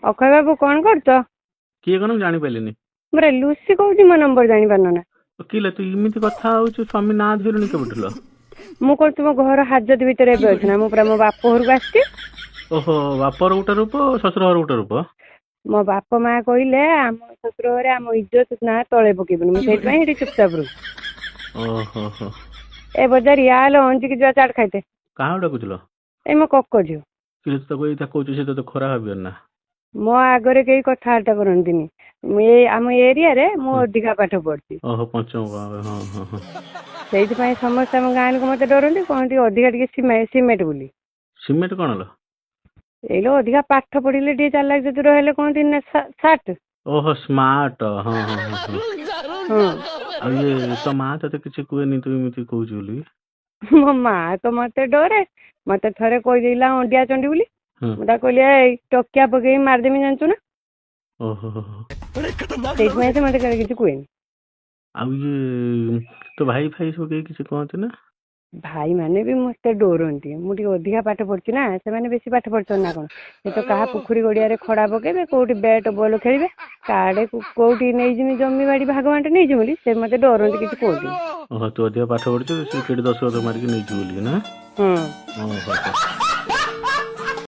ଅକ୍ଷୟ ବାବୁ କଣ କରୁଛ? କିଏ କଣ ମୁଁ ଜାଣିପାରିଲିନି। ମୋର ଲୁସି କହୁଛି, ମୋ ନମ୍ବର ଜାଣିପାରୁନ ନା? କିଲେ ତୁ ଏମିତି କଥା ହଉଛୁ, ସ୍ୱାମୀ ନାଁ ଧରିଲୁଣି କେବେଠୁ? ମୁଁ କଣ ତୁମ ଘର ହାଜତ ଭିତରେ ଏବେ ଅଛି ନା? ମୁଁ ପୁରା ମୋ ବାପ ଘରକୁ ଆସିଛି। ଓହୋ, ବାପର ଗୋଟେ ରୂପ, ଶ୍ୱଶୁର ଘର ଗୋଟେ ରୂପ। ମୋ ବାପା ମା କହିଲେ ଆମ ଶ୍ୱଶୁର ଘରେ ଆମ ଇଜ୍ଜତ ନା ତଳେ ପକେଇବୁନି, ମୁଁ ସେଇଥିପାଇଁ ସେଠି ଚୁପଚାପ ରହୁଛି। ଓହୋ ହୋ। ଏ ବଜାରି ଆଲୋ ଅଞ୍ଚିକି ଯିବା ଚାଟ ଖାଇତେ। କାହାକୁ ଡାକୁଥିଲ? ଏଇ ମୋ କକ ଝିଅ। କିଲେ ତୁ ତାକୁ ଏଇଟା କହୁଛୁ, ସେ ତତେ ଖରାପ ଭାବିବନି ନା? ମୋ ଆଗରେ କେହି କଥାବାର୍ତ୍ତା କରନ୍ତିନି। ଆମ ଏରିଆରେ ମୁଁ ଅଧିକା ପାଠ ପଢିଛି। ଓହୋ, ପଞ୍ଚମ। ହଁ ହଁ ହଁ। ସେଇଥିପାଇଁ ସମସ୍ତେ ଆମ ଗାଁ ଲୋକ ମତେ ଡରନ୍ତି, କହନ୍ତି ଅଧିକା ଟିକେ ସିମେଣ୍ଟ ବୋଲି। ସିମେଣ୍ଟ କଣ ହେଲା? ଏଇଲୋ ଅଧିକା ପାଠ ପଢିଲେ ଟିକେ ଚାଲାକ ଚତୁର ହେଲେ କହନ୍ତି ନା ସାର୍ଟ। ଓହୋ, ସ୍ମାର୍ଟ। ହଁ ହଁ ହଁ। ହଁ। ଆଉ ଇଏ ତୋ ମା ତତେ କିଛି କୁହେନି ତୁ ଏମିତି କହୁଛୁ ବୋଲି? ମୋ ମା ତ ମତେ ଡରେ। ମତେ ଥରେ କହିଦେଇଲା ଅଣ୍ଡିଆ ଚଣ୍ଡୀ ବୋଲି। ମୁଁ ତାକୁ କହିଲି ଏଇ ଟକିଆ ପକେଇକି ମାରିଦେମି ଜାଣିଛୁ ନା? ଓହୋ। ସେଇଥିପାଇଁ ସେ ମତେ କେବେ କିଛି କୁହେନି। ଆଉ ଇଏ ତୋ ଭାଇ ଫାଇ ସବୁ କେହି କିଛି କହନ୍ତି ନା? ଭାଇ ମାନେ ବି ମତେ ଡରନ୍ତି, ମୁଁ ଟିକେ ଅଧିକା ପାଠ ପଢିଛି ନା। ସେମାନେ ବେଶୀ ପାଠ ପଢିଛନ୍ତି ନା କଣ? ସେ ତ କାହା ପୋଖରୀ ଗଡିଆରେ ଖଡା ପକେଇବେ, କୋଉଠି ବ୍ୟାଟ ବଲ ଖେଳିବେ, କାଆଡେ କୋଉଠି ନେଇଯିବି ଜମି ବାଡି ଭାଗ ବାଣ୍ଟ ନେଇଯିବି ବୋଲି ସେ ମତେ ଡରନ୍ତି, କିଛି କୁହନ୍ତିନି। ଓହୋ, ତୁ ଅଧିକ ପାଠ ପଢିଛୁ, ସେ କେଡେ 10 ମାରିକି ନେଇଯିବୁ ବୋଲି ନା? ହୁଁ। ଓହୋ।